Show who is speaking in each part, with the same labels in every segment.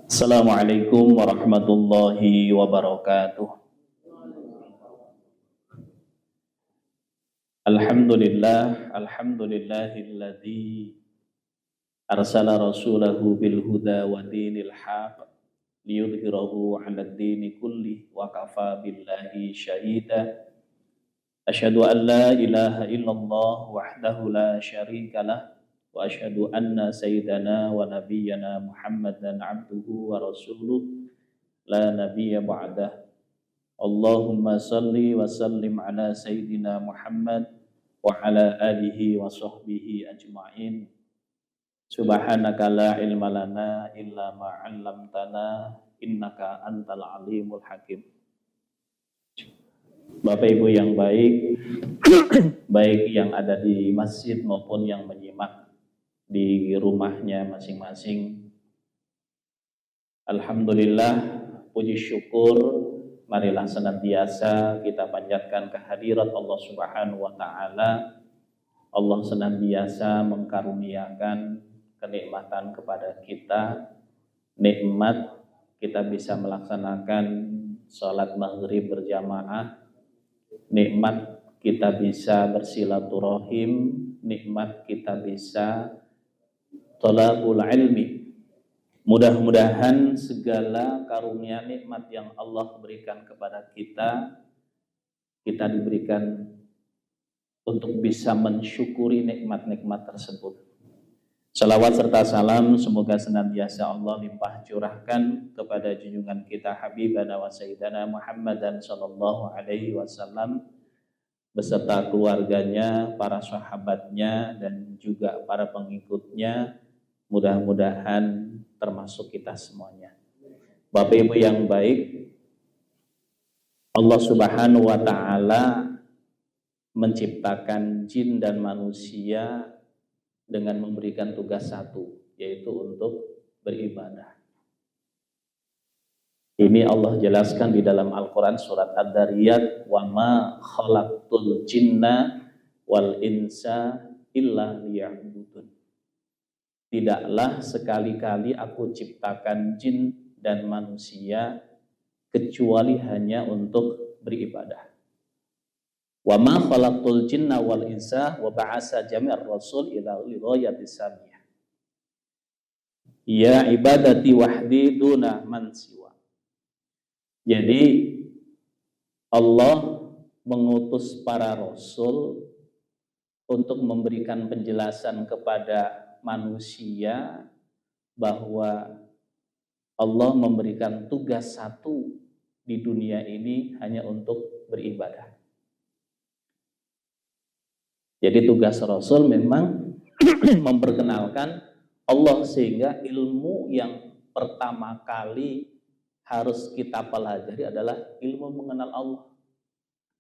Speaker 1: Assalamualaikum warahmatullahi wabarakatuh. Alhamdulillahilladzi arsala rasulahu bil huda wa dinil haq liyudhhirahu 'alad dini kulli wa kafa billahi syahida. Asyhadu an la ilaha illallah wahdahu la syarika lah wa asyhadu anna sayyidana wa nabiyyana Muhammadan abduhu wa rasuluh la nabiyya ba'dah. Allahumma salli wa sallim ala sayyidina Muhammad wa ala alihi wa sahbihi ajma'in. Subhanaka la ilma lana illa ma 'allamtana innaka antal alimul hakim. Bapak Ibu yang baik, baik yang ada di masjid maupun yang menyimak di rumahnya masing-masing. Alhamdulillah, puji syukur marilah senantiasa kita panjatkan kehadirat Allah Subhanahu wa taala. Allah senantiasa mengkaruniakan kenikmatan kepada kita, nikmat kita bisa melaksanakan sholat maghrib berjamaah, nikmat kita bisa bersilaturahim, nikmat kita bisa thalabul ilmi. Mudah-mudahan segala karunia nikmat yang Allah berikan kepada kita diberikan untuk bisa mensyukuri nikmat-nikmat tersebut. Salawat serta salam semoga senantiasa Allah limpah curahkan kepada junjungan kita Habibana wa Sayyidana Muhammadan sallallahu alaihi wasallam beserta keluarganya, para sahabatnya dan juga para pengikutnya. Mudah-mudahan termasuk kita semuanya. Bapak Ibu yang baik, Allah Subhanahu wa taala menciptakan jin dan manusia dengan memberikan tugas satu, yaitu untuk beribadah. Ini Allah jelaskan di dalam Al-Quran surat Ad-Dariyat, wa ma khalaqtul jinna wal insa illa liya'budun. Tidaklah sekali-kali aku ciptakan jin dan manusia kecuali hanya untuk beribadah. Wa ma khalaqtul jinna wal insa wa ba'asa jami'ar rasul ila ghayatis samiyah. Ya ibadati wahdi duna man siwa. Jadi Allah mengutus para rasul untuk memberikan penjelasan kepada manusia bahwa Allah memberikan tugas satu di dunia ini hanya untuk beribadah. Jadi tugas Rasul memang memperkenalkan Allah, sehingga ilmu yang pertama kali harus kita pelajari adalah ilmu mengenal Allah.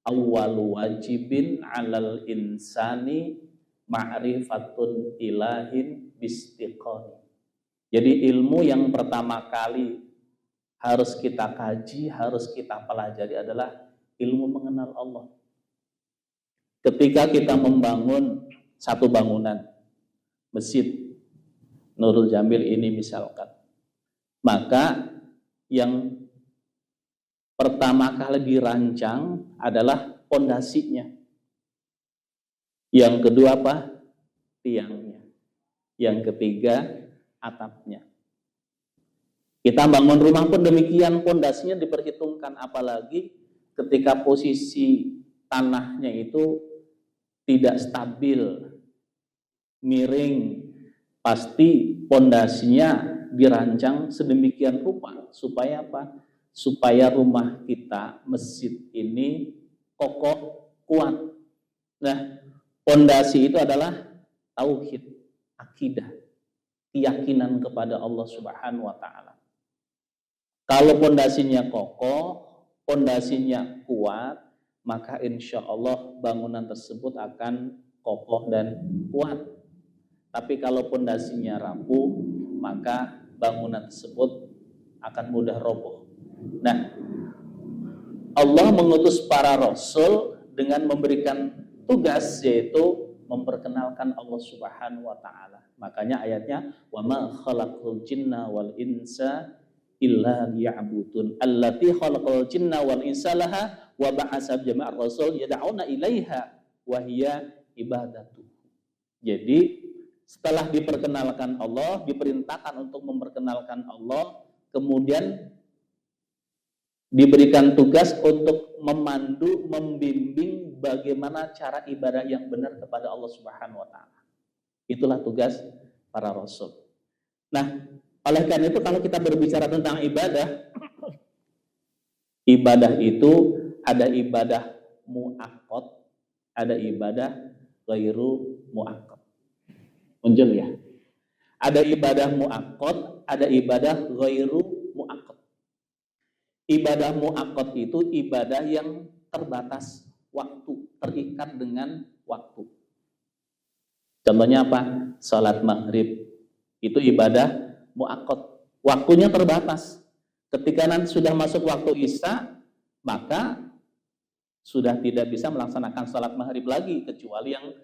Speaker 1: Awwalu wajibin 'alal insani ma'rifatun ilahin bistiqani. Jadi ilmu yang pertama kali harus kita kaji, harus kita pelajari adalah ilmu mengenal Allah. Ketika kita membangun satu bangunan, masjid Nurul Jamil ini misalkan, maka yang pertama kali dirancang adalah pondasinya. Yang kedua apa? Tiangnya. Yang ketiga atapnya. Kita bangun rumah pun demikian, pondasinya diperhitungkan, apalagi ketika posisi tanahnya itu tidak stabil, miring, pasti pondasinya dirancang sedemikian rupa supaya apa? Supaya rumah kita, masjid ini kokoh, kuat. Nah, pondasi itu adalah tauhid, akidah, keyakinan kepada Allah Subhanahu wa taala. Kalau pondasinya kokoh, pondasinya kuat, maka insya Allah bangunan tersebut akan kokoh dan kuat. Tapi kalau pondasinya rapuh, maka bangunan tersebut akan mudah roboh. Nah, Allah mengutus para rasul dengan memberikan tugas, yaitu memperkenalkan Allah Subhanahu wa taala. Makanya ayatnya wa ma khalaqul jinna wal insa illa liya'budun allati khalaqal jinna wal insa laha wa ba'atsa jama'ar rasul yad'una ilaiha wa hiya ibadatu. Jadi setelah diperkenalkan Allah, diperintahkan untuk memperkenalkan Allah, kemudian diberikan tugas untuk memandu, membimbing bagaimana cara ibadah yang benar kepada Allah Subhanahu wa taala. Itulah tugas para rasul. Nah, oleh karena itu kalau kita berbicara tentang ibadah, ibadah itu ada ibadah muakkad, ada ibadah ghairu muakkad. Muncul ya. Ada ibadah muakkad, ada ibadah ghairu muakkad. Ibadah muakkad itu ibadah yang terbatas waktu, terikat dengan waktu. Contohnya apa? Salat maghrib. Itu ibadah muakkad. Waktunya terbatas. Ketika nanti sudah masuk waktu isya, maka sudah tidak bisa melaksanakan salat maghrib lagi, kecuali yang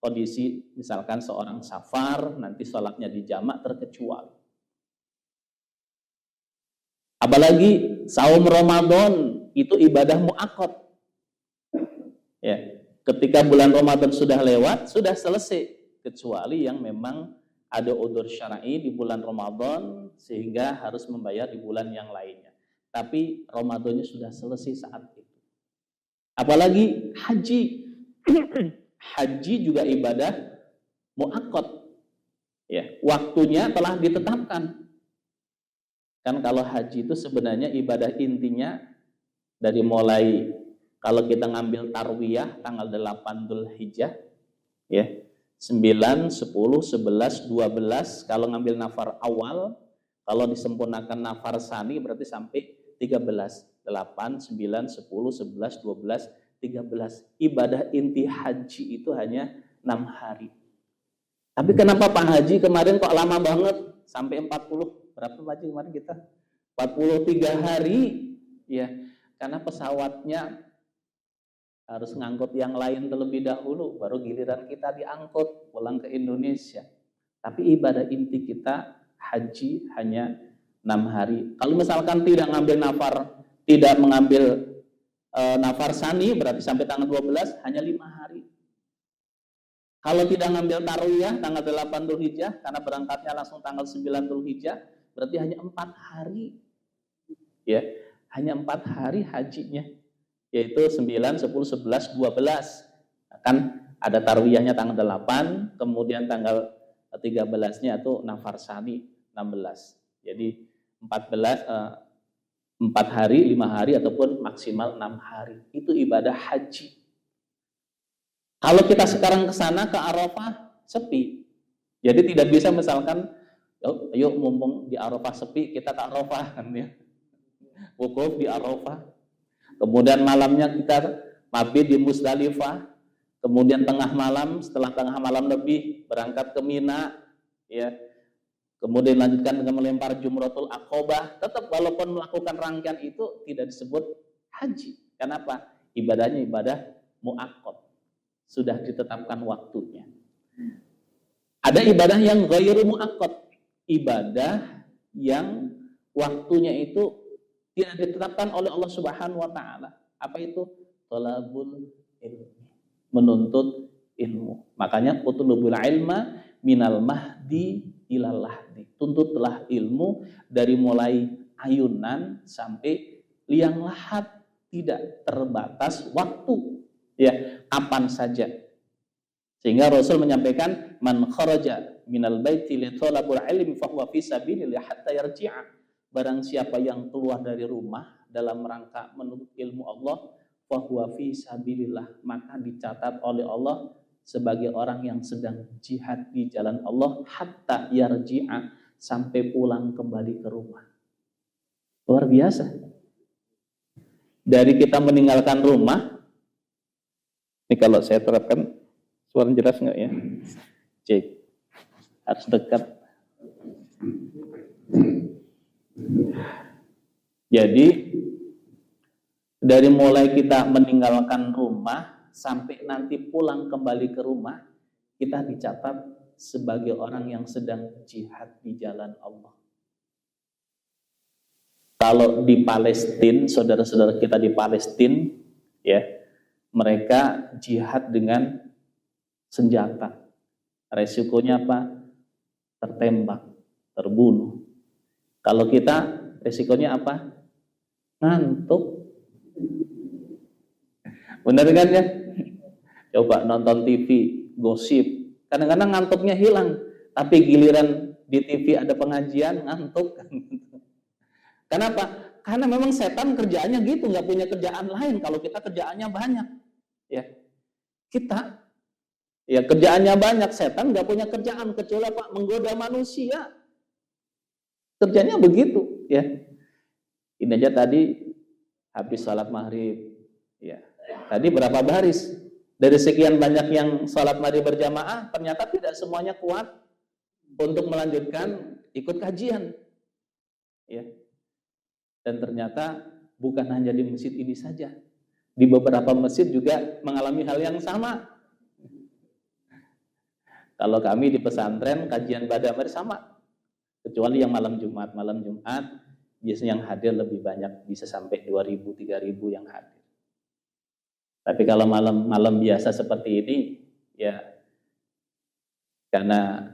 Speaker 1: kondisi misalkan seorang safar, nanti sholatnya di jamak terkecuali. Apalagi saum Ramadan itu ibadah muakkad. Ya, ketika bulan Ramadan sudah lewat, sudah selesai, kecuali yang memang ada udzur syar'i di bulan Ramadan sehingga harus membayar di bulan yang lainnya. Tapi Ramadannya sudah selesai saat itu. Apalagi haji. Haji juga ibadah muakkad. Ya, waktunya telah ditetapkan. Kan kalau haji itu sebenarnya ibadah intinya dari mulai kalau kita ngambil tarwiyah tanggal 8 Dzulhijjah ya, 9, 10, 11, 12, kalau ngambil nafar awal, kalau disempurnakan nafar sani berarti sampai 13. 8, 9, 10, 11, 12, 13. Ibadah inti haji itu hanya 6 hari. Tapi kenapa Pak Haji kemarin kok lama banget? Sampai 40. Berapa Pak Haji kemarin kita? 43 hari. Ya, karena pesawatnya harus ngangkut yang lain terlebih dahulu, baru giliran kita diangkut pulang ke Indonesia. Tapi ibadah inti kita haji hanya 6 hari. Kalau misalkan tidak ngambil nafar, tidak mengambil nafar sani, berarti sampai tanggal 12 hanya 5 hari. Kalau tidak ngambil tarwiyah tanggal 8 Dzulhijjah, karena berangkatnya langsung tanggal 9 Dzulhijjah, berarti hanya 4 hari. Ya, hanya 4 hari hajinya. Yaitu 9, 10, 11, 12. Kan ada tarwiyahnya tanggal 8, kemudian tanggal 13-nya itu nafar sani 16. Jadi 4 hari, 5 hari, ataupun maksimal 6 hari. Itu ibadah haji. Kalau kita sekarang ke sana, ke Arafah, sepi. Jadi tidak bisa misalkan, yuk mumpung di Arafah sepi, kita ke Arafah. Kan, ya. Wukuf di Arafah. Kemudian malamnya kita mabit di Musdalifah. Kemudian tengah malam, setelah tengah malam lebih, berangkat ke Mina. Ya. Kemudian lanjutkan dengan melempar Jumratul Aqobah. Tetap walaupun melakukan rangkaian itu tidak disebut haji. Kenapa? Ibadahnya ibadah muakkad. Sudah ditetapkan waktunya. Ada ibadah yang ghairu muakkad. Ibadah yang waktunya itu tidak ditetapkan oleh Allah Subhanahu wa taala. Apa itu? Thalabul ilmi. Menuntut ilmu. Makanya utlubul ilma minal mahdi ilal lahdi. Tuntutlah ilmu dari mulai ayunan sampai liang lahat, tidak terbatas waktu. Ya, kapan saja. Sehingga Rasul menyampaikan man kharaja minal baiti li thalabul ilmi fa huwa fi sabilillah hatta yarji'a. Barang siapa yang keluar dari rumah dalam rangka menuntut ilmu Allah, fa huwa fi sabilillah, maka dicatat oleh Allah sebagai orang yang sedang jihad di jalan Allah hatta yarji'a, sampai pulang kembali ke rumah. Luar biasa. Dari kita meninggalkan rumah, ini kalau saya terapkan, suara jelas nggak ya? Cek, harus dekat. Jadi dari mulai kita meninggalkan rumah sampai nanti pulang kembali ke rumah, kita dicatat sebagai orang yang sedang jihad di jalan Allah. Kalau di Palestina, saudara-saudara kita di Palestina, ya, mereka jihad dengan senjata. Resikonya apa? Tertembak, terbunuh. Kalau kita resikonya apa? Ngantuk. Benar kan ya? Coba nonton TV, gosip. Kadang-kadang ngantuknya hilang. Tapi giliran di TV ada pengajian, ngantuk. Kenapa? Karena memang setan kerjaannya gitu, nggak punya kerjaan lain. Kalau kita kerjaannya banyak, ya kita, ya kerjaannya banyak. Setan nggak punya kerjaan kecuali apa? Menggoda manusia. Kerjanya begitu, ya. Ini aja tadi habis sholat maghrib, ya. Tadi berapa baris? Dari sekian banyak yang sholat maghrib berjamaah, ternyata tidak semuanya kuat untuk melanjutkan ikut kajian, ya. Dan ternyata bukan hanya di masjid ini saja, di beberapa masjid juga mengalami hal yang sama. Kalau kami di pesantren kajian badamir sama, kecuali yang malam Jumat biasanya yang hadir lebih banyak, bisa sampai 2.000, 3.000 yang hadir. Tapi kalau malam biasa seperti ini, ya karena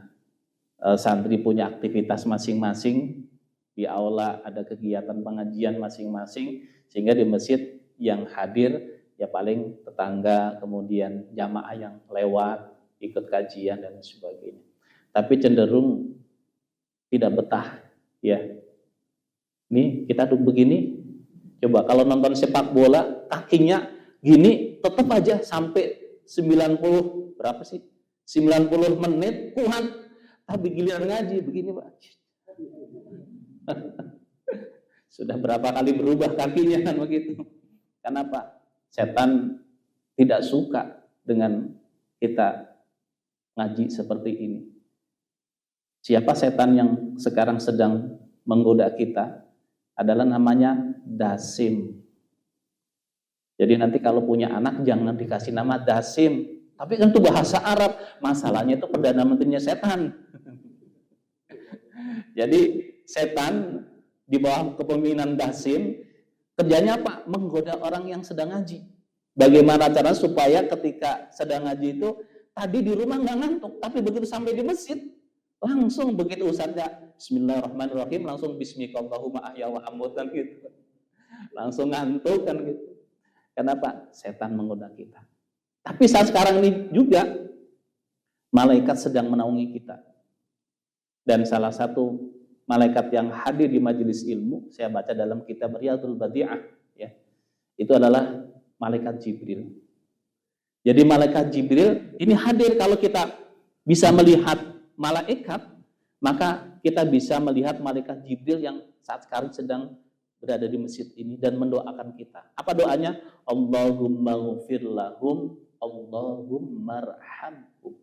Speaker 1: santri punya aktivitas masing-masing, di aula ada kegiatan pengajian masing-masing, sehingga di masjid yang hadir ya paling tetangga, kemudian jamaah yang lewat ikut kajian dan sebagainya. Tapi cenderung tidak betah, ya. Nih kita duduk begini, coba kalau nonton sepak bola kakinya gini tetap aja sampai 90 berapa sih? 90 menit kuat. Tapi giliran ngaji begini, Pak. Sudah berapa kali berubah kakinya kan begitu. Kenapa? Setan tidak suka dengan kita ngaji seperti ini. Siapa setan yang sekarang sedang menggoda kita? Adalah namanya Dasim. Jadi nanti kalau punya anak jangan dikasih nama Dasim. Tapi kan itu bahasa Arab. Masalahnya itu perdana menterinya setan. Jadi setan di bawah kepemimpinan Dasim, kerjanya apa? Menggoda orang yang sedang ngaji. Bagaimana cara supaya ketika sedang ngaji itu tadi di rumah nggak ngantuk, tapi begitu sampai di masjid langsung begitu ustaznya Bismillahirrahmanirrahim langsung Bismikallahumma ahya wa amut kan gitu. Langsung ngantuk kan gitu. Kenapa? Setan menggoda kita. Tapi saat sekarang ini juga malaikat sedang menaungi kita. Dan salah satu malaikat yang hadir di majelis ilmu, saya baca dalam kitab Riyadhul Badi'ah, ya, itu adalah malaikat Jibril. Jadi malaikat Jibril ini hadir. Kalau kita bisa melihat malaikat, maka kita bisa melihat malaikat Jibril yang saat sekarang sedang berada di masjid ini dan mendoakan kita. Apa doanya? Allahumma ghfir lahum, Allahumma arhamhum.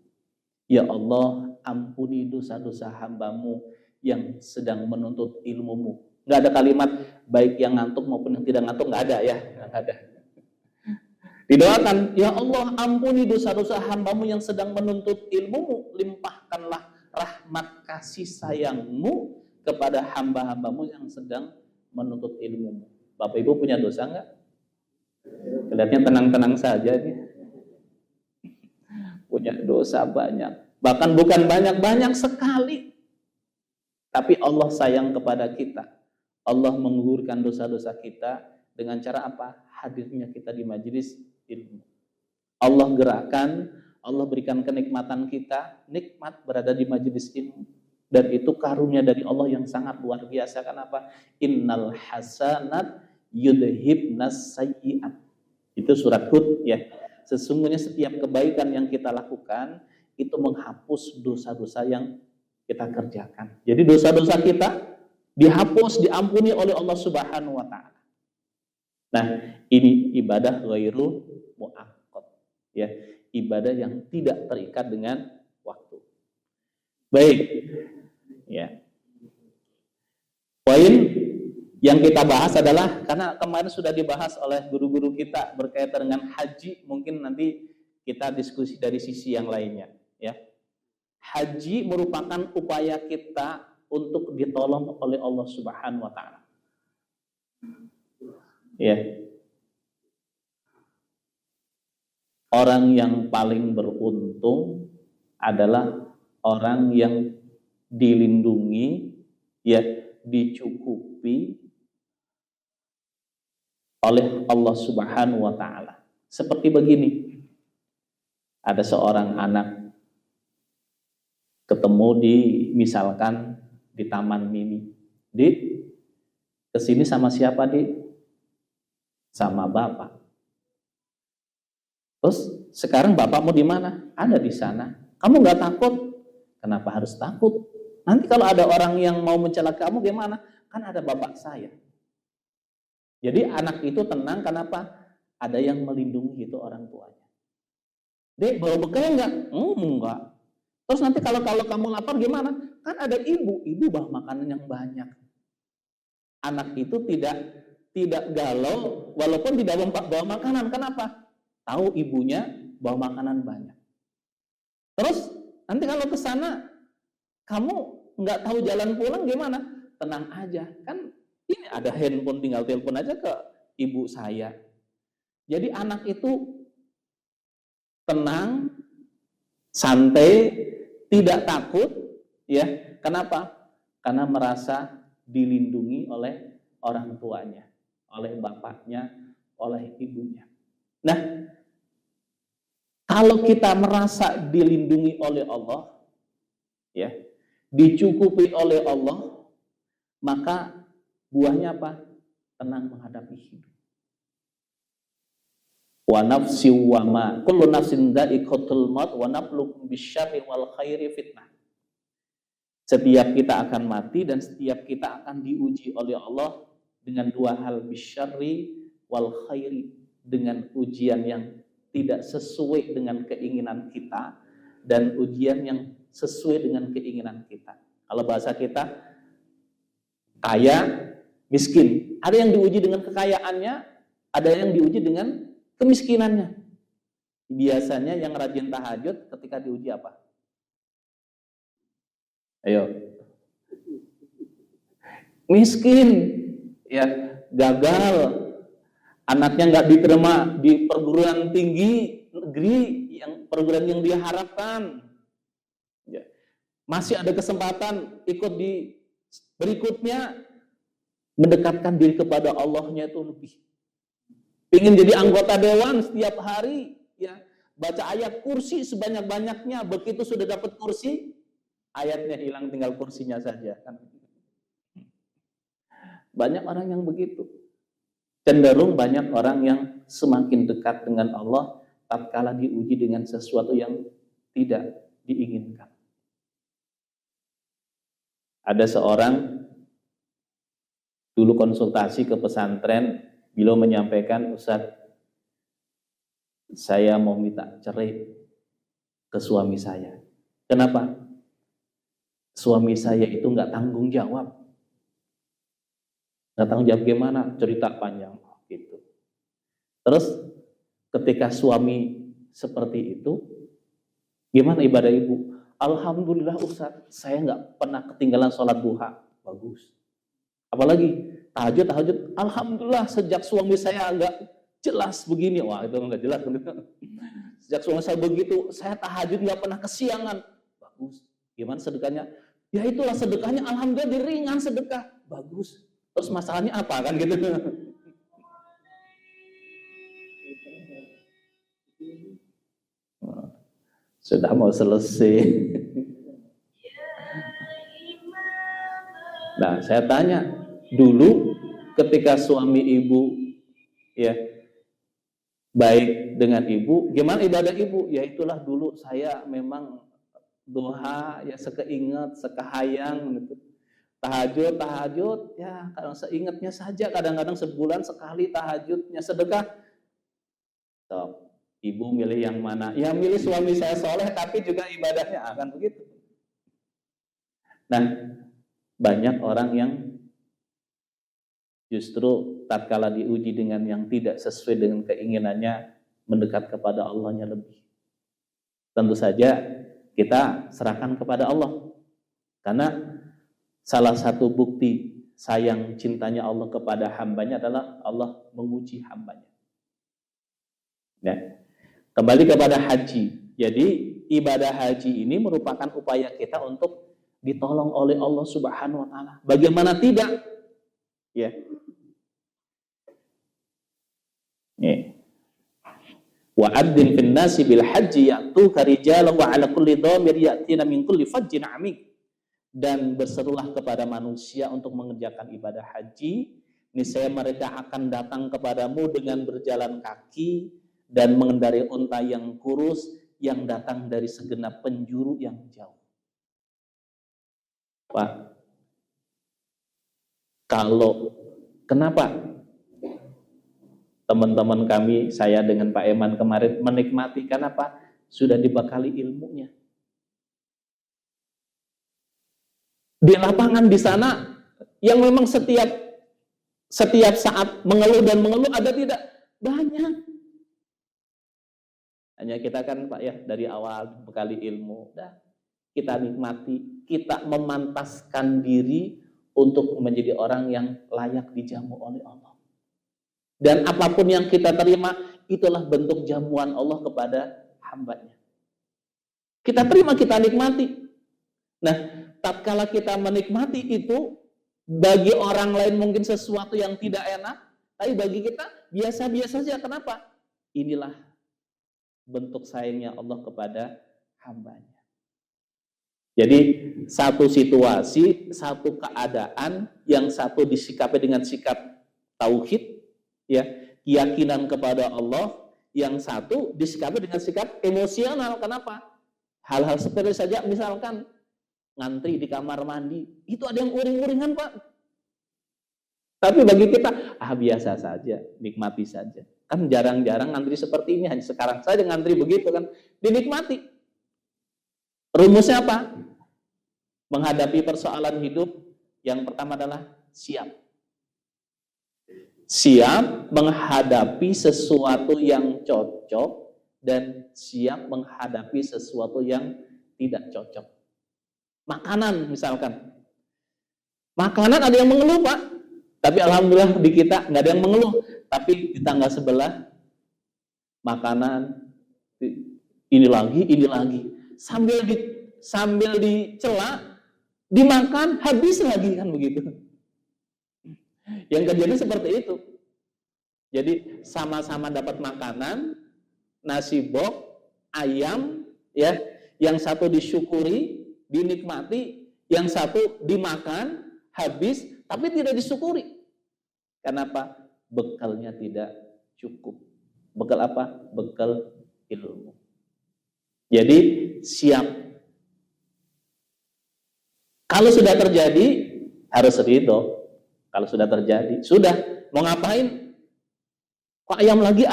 Speaker 1: Ya Allah, ampuni dosa-dosa hambamu yang sedang menuntut ilmumu. Nggak ada kalimat baik yang ngantuk maupun yang tidak ngantuk, nggak ada ya, nggak ada. Didoakan, ya Allah, ampuni dosa-dosa hambamu yang sedang menuntut ilmumu, limpahkanlah rahmat kasih sayangmu kepada hamba-hambamu yang sedang menuntut ilmumu. Bapak Ibu punya dosa nggak? Kelihatannya tenang-tenang saja nih. Punya dosa banyak, bahkan bukan banyak sekali. Tapi Allah sayang kepada kita. Allah menggugurkan dosa-dosa kita dengan cara apa? Hadirnya kita di majelis ilmu. Allah gerakan, Allah berikan kenikmatan kita, nikmat berada di majelis ilmu. Dan itu karunia dari Allah yang sangat luar biasa. Kenapa? Innal hasanat yudhibnas sayyi'at. Itu surat Hud ya. Sesungguhnya setiap kebaikan yang kita lakukan itu menghapus dosa-dosa yang kita kerjakan. Jadi dosa-dosa kita dihapus, diampuni oleh Allah Subhanahu wa taala. Nah, ini ibadah ghairu muaqqat ya, ibadah yang tidak terikat dengan waktu. Baik. Ya. Poin yang kita bahas adalah, karena kemarin sudah dibahas oleh guru-guru kita berkaitan dengan haji, mungkin nanti kita diskusi dari sisi yang lainnya ya. Haji merupakan upaya kita untuk ditolong oleh Allah Subhanahu wa taala. Ya, orang yang paling beruntung adalah orang yang dilindungi, ya, dicukupi oleh Allah Subhanahu wa taala. Seperti begini. Ada seorang anak ketemu misalkan di Taman Mini. Dik, kesini sama siapa, Dik? Sama bapak. Terus sekarang bapak mau di mana? Ada di sana. Kamu nggak takut? Kenapa harus takut? Nanti kalau ada orang yang mau mencelakai kamu gimana? Kan ada bapak saya. Jadi anak itu tenang, kenapa? Ada yang melindungi itu orang tuanya. Dek, bawa bekal enggak? Enggak. Terus nanti kalau kamu lapar gimana? Kan ada ibu bawa makanan yang banyak. Anak itu tidak galau walaupun tidak bawa makanan. Kenapa? Tahu ibunya bawa makanan banyak. Terus nanti kalau ke sana kamu nggak tahu jalan pulang gimana? Tenang aja. Kan ini ada handphone, tinggal telepon aja ke ibu saya. Jadi anak itu tenang, santai, tidak takut, ya. Kenapa? Karena merasa dilindungi oleh orang tuanya, oleh bapaknya, oleh ibunya. Nah, kalau kita merasa dilindungi oleh Allah, ya, dicukupi oleh Allah, maka buahnya apa? Tenang menghadapi hidup. Wa nafsi wa ma kullu nafsin dha'iqatul maut wa nabluukum bisyarri wal khairi fitnah. Setiap kita akan mati dan setiap kita akan diuji oleh Allah dengan dua hal, bisyarri wal khairi, dengan ujian yang tidak sesuai dengan keinginan kita dan ujian yang sesuai dengan keinginan kita. Kalau bahasa kita kaya, miskin. Ada yang diuji dengan kekayaannya, ada yang diuji dengan kemiskinannya. Biasanya yang rajin tahajud ketika diuji apa? Ayo. Miskin, ya, gagal. Anaknya nggak diterima di perguruan tinggi negeri yang perguruan yang dia harapkan. Ya. Masih ada kesempatan ikut di berikutnya, mendekatkan diri kepada Allahnya itu lebih. Ingin jadi anggota dewan setiap hari, ya, baca ayat kursi sebanyak-banyaknya. Begitu sudah dapat kursi, ayatnya hilang, tinggal kursinya saja. Banyak orang yang begitu. Cenderung banyak orang yang semakin dekat dengan Allah tatkala diuji dengan sesuatu yang tidak diinginkan. Ada seorang dulu konsultasi ke pesantren. Beliau menyampaikan, Ustaz, saya mau minta cerai ke suami saya. Kenapa? Suami saya itu nggak tanggung jawab. Nggak tanggung jawab gimana? Cerita panjang gitu. Terus ketika suami seperti itu, gimana ibadah ibu? Alhamdulillah Ustaz, saya nggak pernah ketinggalan sholat duha. Bagus. Apalagi tahajud, alhamdulillah sejak suami saya agak jelas begini, wah itu nggak jelas. Sejak suami saya begitu, saya tahajud nggak pernah kesiangan. Bagus. Gimana sedekahnya? Ya itulah sedekahnya, alhamdulillah diringan sedekah. Bagus. Terus masalahnya apa kan gitu? Sudah mau selesai. Nah, saya tanya, dulu ketika suami ibu, ya, baik dengan ibu, gimana ibadah ibu? Ya itulah dulu saya memang duha, ya sekeingat, sekehayang gitu. Tahajud, ya kadang seingatnya saja, kadang-kadang sebulan sekali tahajudnya. Sedekah, so, ibu milih yang mana? Ya milih suami saya soleh tapi juga ibadahnya akan begitu. Nah, banyak orang yang justru tatkala diuji dengan yang tidak sesuai dengan keinginannya, mendekat kepada Allahnya lebih. Tentu saja kita serahkan kepada Allah. Karena salah satu bukti sayang cintanya Allah kepada hambanya adalah Allah menguji hambanya. Nah, kembali kepada haji. Jadi ibadah haji ini merupakan upaya kita untuk ditolong oleh Allah Subhanahu wa taala. Bagaimana tidak? Ya. Nih. Wa adzin fin nasi bil haji ya'tuka rijalan wa 'ala kulli dhamir ya'tina min kulli fajjin 'amik. Dan berserulah kepada manusia untuk mengerjakan ibadah haji, niscaya mereka akan datang kepadamu dengan berjalan kaki dan mengendarai unta yang kurus yang datang dari segenap penjuru yang jauh. Pak, kenapa teman-teman kami, saya dengan Pak Eman kemarin menikmati, kenapa? Sudah dibekali ilmunya. Di lapangan di sana yang memang setiap saat mengeluh dan mengeluh, ada tidak? Banyak. Hanya kita kan Pak ya, dari awal bekali ilmu, kita nikmati, kita memantaskan diri untuk menjadi orang yang layak dijamu oleh Allah. Dan apapun yang kita terima, itulah bentuk jamuan Allah kepada hambanya. Kita terima, kita nikmati. Nah, tatkala kita menikmati itu, bagi orang lain mungkin sesuatu yang tidak enak, tapi bagi kita biasa-biasa saja. Kenapa? Inilah bentuk sayangnya Allah kepada hambanya. Jadi satu situasi, satu keadaan, yang satu disikapi dengan sikap tauhid, ya, keyakinan kepada Allah, yang satu disikapi dengan sikap emosional. Kenapa? Hal-hal sepele saja, misalkan ngantri di kamar mandi, itu ada yang uring-uringan Pak. Tapi bagi kita, biasa saja, nikmati saja. Kan jarang-jarang ngantri seperti ini, hanya sekarang saja ngantri begitu kan, dinikmati. Rumusnya apa? Menghadapi persoalan hidup, yang pertama adalah siap. Siap menghadapi sesuatu yang cocok dan siap menghadapi sesuatu yang tidak cocok. Makanan misalkan. Makanan ada yang mengeluh Pak, tapi alhamdulillah di kita nggak ada yang mengeluh. Tapi di tangga sebelah makanan ini lagi sambil dicela, dimakan, habis lagi, kan begitu. Yang kejadian seperti itu. Jadi sama-sama dapat makanan, nasi bok, ayam, ya, yang satu disyukuri, dinikmati, yang satu dimakan, habis, tapi tidak disyukuri. Kenapa? Bekalnya tidak cukup. Bekal apa? Bekal ilmu. Jadi siap. Kalau sudah terjadi, harus ridho. Kalau sudah terjadi, sudah, mau ngapain? Kok ayam lagi,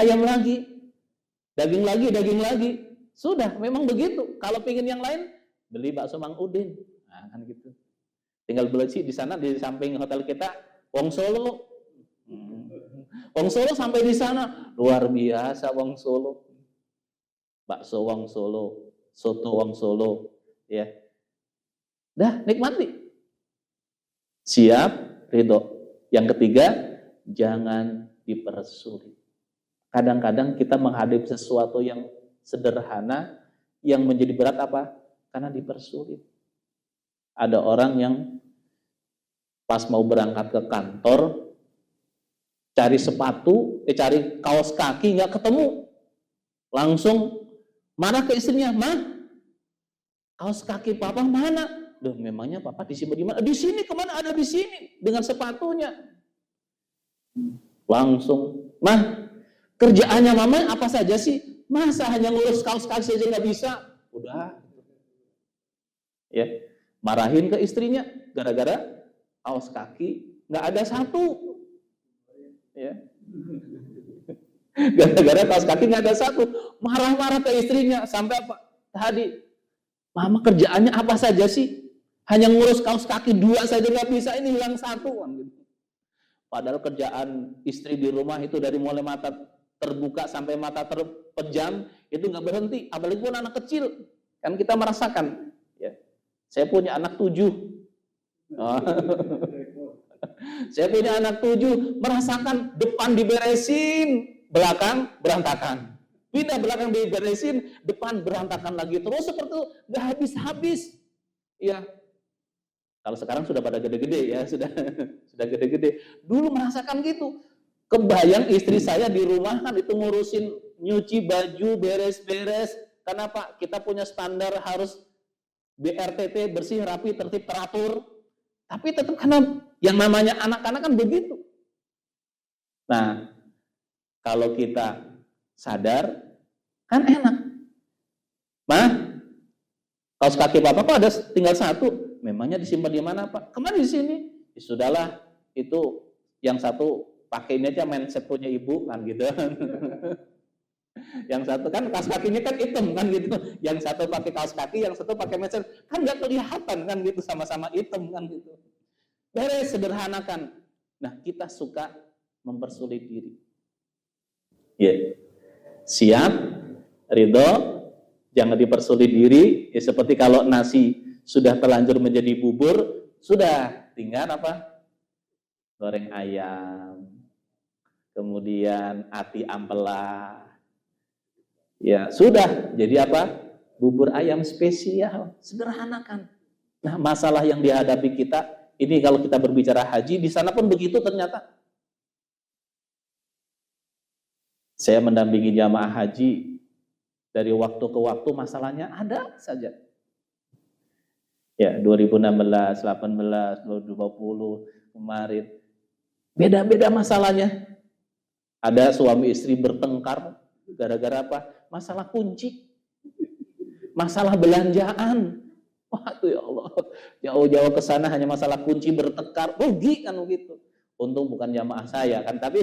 Speaker 1: daging lagi, sudah, memang begitu. Kalau pengen yang lain, beli bakso Mang Udin, nah, kan gitu. Tinggal beli di sana, di samping hotel kita, Wong Solo. Wong Solo sampai di sana, luar biasa Wong Solo. Bakso Wong Solo, soto Wong Solo, ya. Dah, nikmati. Siap, ridho. Yang ketiga, jangan dipersulit. Kadang-kadang kita menghadapi sesuatu yang sederhana, yang menjadi berat apa? Karena dipersulit. Ada orang yang pas mau berangkat ke kantor, cari sepatu, cari kaos kaki, nggak ketemu. Langsung marah ke istrinya, "Mah, kaos kaki papa mana?" Duh, memangnya papa disimpan di mana? Di sini, kemana? Ada di sini dengan sepatunya. Langsung, "Mah, kerjaannya mama apa saja sih? Masa hanya ngurus kaos kaki saja nggak bisa?" Udah, ya, marahin ke istrinya gara-gara kaos kaki nggak ada satu, ya. Gara-gara kaos kaki nggak ada satu, marah-marah ke istrinya sampai apa? Tadi, "Mama kerjaannya apa saja sih? Hanya ngurus kaos kaki 2 saja nggak bisa, ini hilang 1." Padahal kerjaan istri di rumah itu dari mulai mata terbuka sampai mata terpejam itu nggak berhenti, apalagi pun anak kecil. Kan kita merasakan, ya. Saya punya anak 7. Saya punya anak 7, merasakan depan diberesin, belakang berantakan. Pindah belakang diberesin, depan berantakan lagi. Terus seperti itu, nggak habis-habis. Ya, kalau sekarang sudah pada gede-gede ya, sudah gede-gede. Dulu merasakan gitu. Kebayang istri saya di rumah kan itu ngurusin nyuci baju, beres-beres. Kenapa? Kita punya standar harus BRTT, bersih, rapi, tertib, teratur. Tapi tetap karena yang namanya anak-anak kan begitu. Nah, kalau kita sadar, kan enak. Mah, kaos kaki Bapak kok ada tinggal 1? Memangnya disimpan di mana, Pak? Kemarin di sini. Ya, sudahlah, itu yang satu pakai ini aja mindset punya ibu kan gitu. Yang satu kan kaos kakinya kan hitam kan gitu. Yang satu pakai kaos kaki, yang satu pakai mindset. Kan nggak kelihatan kan gitu, sama-sama hitam kan gitu. Beres, sederhanakan. Nah, kita suka mempersulit diri. Ya. Siap, ridho, jangan dipersulit diri. Ya, seperti kalau nasi sudah terlanjur menjadi bubur, sudah tinggal apa? Goreng ayam, kemudian ati ampela. Ya, sudah. Jadi apa? Bubur ayam spesial, sederhanakan. Nah, masalah yang dihadapi kita, ini kalau kita berbicara haji, di sana pun begitu ternyata. Saya mendampingi jamaah haji, dari waktu ke waktu masalahnya ada saja. Ya, 2016, 18, 2020, kemarin. Beda-beda masalahnya. Ada suami istri bertengkar, gara-gara apa? Masalah kunci. Masalah belanjaan. Waduh ya Allah, jauh-jauh ke sana hanya masalah kunci bertengkar, rugi kan begitu. Untung bukan jamaah saya kan, tapi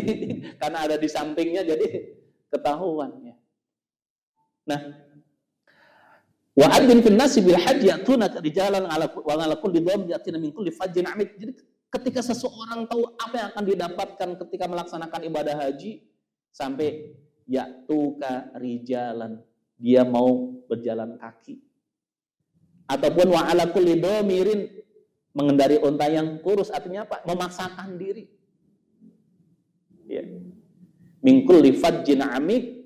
Speaker 1: karena ada di sampingnya jadi ketahuan ya. Nah, wa adzin fil nasi bil hajji ya'tunaka rijalan wa ala kulli dhamir yatina min kulli fajjin 'amik. Jadi ketika seseorang tahu apa yang akan didapatkan ketika melaksanakan ibadah haji, sampai ya'tuka rijalan, dia mau berjalan kaki. Ataupun wa ala kulli dhamirin, mengendari unta yang kurus, artinya apa? Memaksakan diri. Ya. Min kulli fajjin 'amik,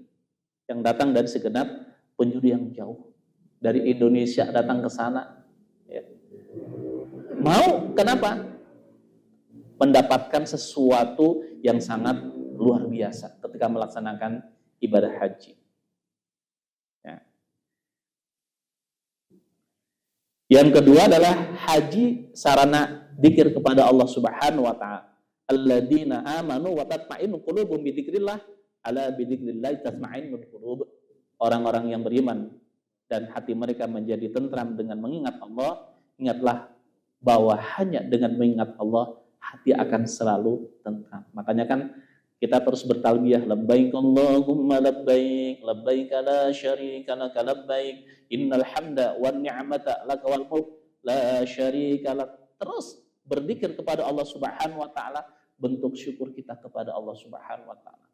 Speaker 1: yang datang dari segenap penjuru yang jauh. Dari Indonesia datang ke sana. Ya. Mau, kenapa? Mendapatkan sesuatu yang sangat luar biasa ketika melaksanakan ibadah haji. Ya. Yang kedua adalah haji sarana dzikir kepada Allah Subhanahu wa taala. Alladzina amanu wa tatma'innu qulubuhum bi dzikrillah, ala bi dzikrillah tatma'innul qulub. Orang-orang yang beriman dan hati mereka menjadi tentram dengan mengingat Allah, ingatlah bahwa hanya dengan mengingat Allah hati akan selalu tentram. Makanya kan kita terus bertalbiyah, labbaik Allahumma labbaik, labbaik la syarika laka labbaik, innal hamda wan ni'mata laka wal mulk la syarika lak. Terus berzikir kepada Allah Subhanahu wa taala, bentuk syukur kita kepada Allah Subhanahu wa taala.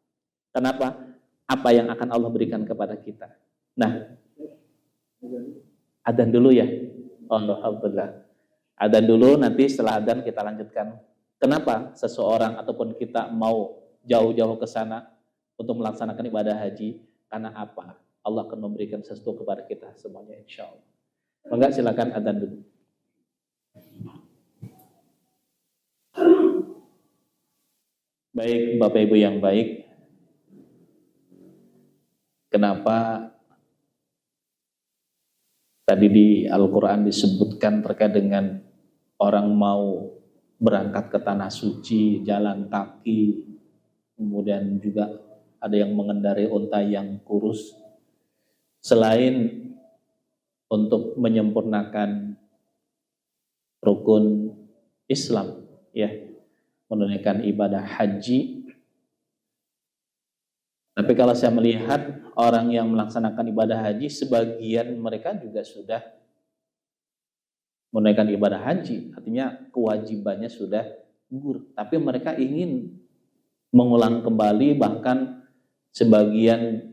Speaker 1: Kenapa? Apa yang akan Allah berikan kepada kita. Nah, adzan dulu ya. Alhamdulillah. Adzan dulu, nanti setelah adzan kita lanjutkan. Kenapa seseorang ataupun kita mau jauh-jauh ke sana untuk melaksanakan ibadah haji? Karena apa? Allah akan memberikan sesuatu kepada kita semuanya, insya Allah. Enggak, silakan adzan dulu. Baik, Bapak Ibu yang baik. Kenapa tadi di Al-Quran disebutkan terkait dengan orang mau berangkat ke tanah suci, jalan kaki, kemudian juga ada yang mengendarai unta yang kurus. Selain untuk menyempurnakan rukun Islam, ya, menunaikan ibadah haji. Tapi kalau saya melihat orang yang melaksanakan ibadah haji, sebagian mereka juga sudah menunaikan ibadah haji, artinya kewajibannya sudah gugur. Tapi mereka ingin mengulang kembali, bahkan sebagian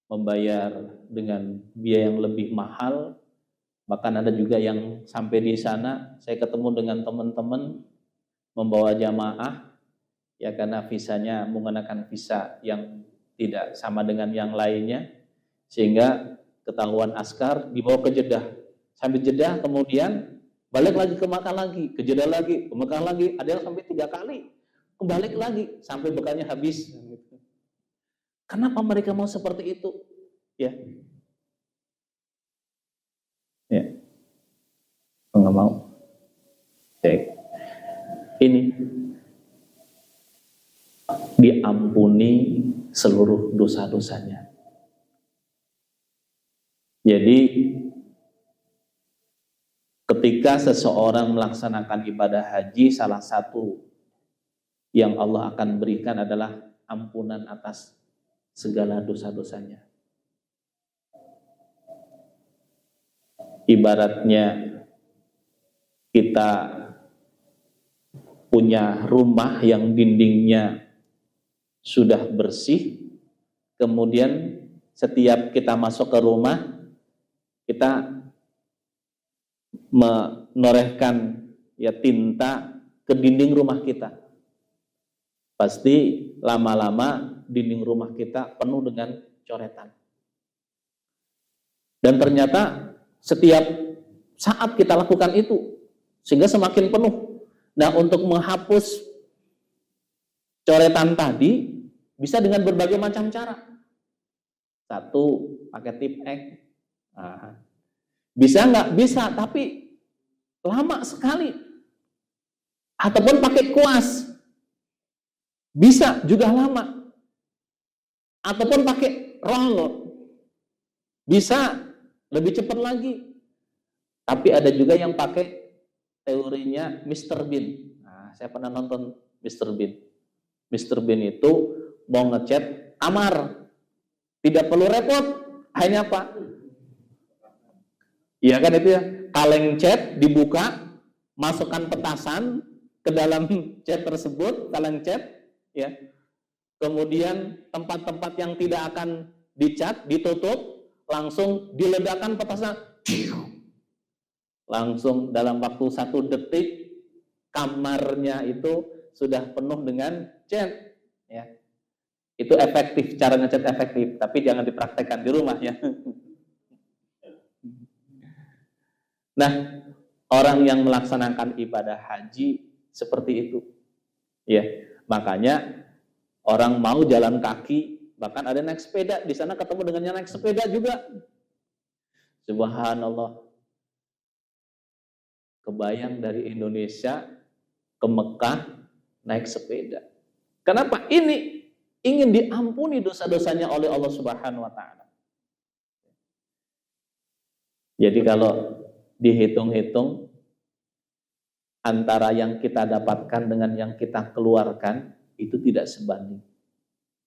Speaker 1: membayar dengan biaya yang lebih mahal. Bahkan ada juga yang sampai di sana, saya ketemu dengan teman-teman membawa jamaah, ya karena visanya menggunakan visa yang tidak sama dengan yang lainnya, sehingga ketahuan askar dibawa ke Jeddah. Sampai Jeddah kemudian balik lagi ke Makkah lagi, ke Jeddah lagi, ke Makkah lagi, ada yang sampai 3 kali, kembali lagi sampai bekalnya habis. Kenapa mereka mau seperti itu? Ya, ya, nggak mau. Oke. Ini diampuni seluruh dosa-dosanya. Jadi ketika seseorang melaksanakan ibadah haji, salah satu yang Allah akan berikan adalah ampunan atas segala dosa-dosanya. Ibaratnya kita punya rumah yang dindingnya sudah bersih, kemudian setiap kita masuk ke rumah, kita menorehkan ya tinta ke dinding rumah kita. Pasti lama-lama dinding rumah kita penuh dengan coretan. Dan ternyata setiap saat kita lakukan itu, sehingga semakin penuh. Nah, untuk menghapus coretan tadi bisa dengan berbagai macam cara. Satu, pakai tip X. Nah, bisa nggak? Bisa, tapi lama sekali. Ataupun pakai kuas. Bisa, juga lama. Ataupun pakai roll. Bisa, lebih cepat lagi. Tapi ada juga yang pakai teorinya Mr. Bean. Nah, saya pernah nonton Mr. Bean. Mr. Bean itu mau ngecat kamar. Tidak perlu repot. Hanya apa? Iya kan itu ya. Kaleng cat dibuka, masukkan petasan ke dalam cat tersebut, kaleng cat, ya. Kemudian tempat-tempat yang tidak akan dicat ditutup, langsung diledakkan petasan. Langsung dalam waktu 1 detik kamarnya itu sudah penuh dengan cat, ya. Itu efektif, cara ngecat efektif, tapi jangan dipraktekkan di rumah ya. Nah, orang yang melaksanakan ibadah haji seperti itu, ya. Makanya orang mau jalan kaki, bahkan ada naik sepeda, di sana ketemu dengan yang naik sepeda juga. Subhanallah. Kebayang dari Indonesia ke Mekah naik sepeda. Kenapa? Ini ingin diampuni dosa-dosanya oleh Allah Subhanahu wa taala. Jadi kalau dihitung-hitung antara yang kita dapatkan dengan yang kita keluarkan itu tidak sebanding.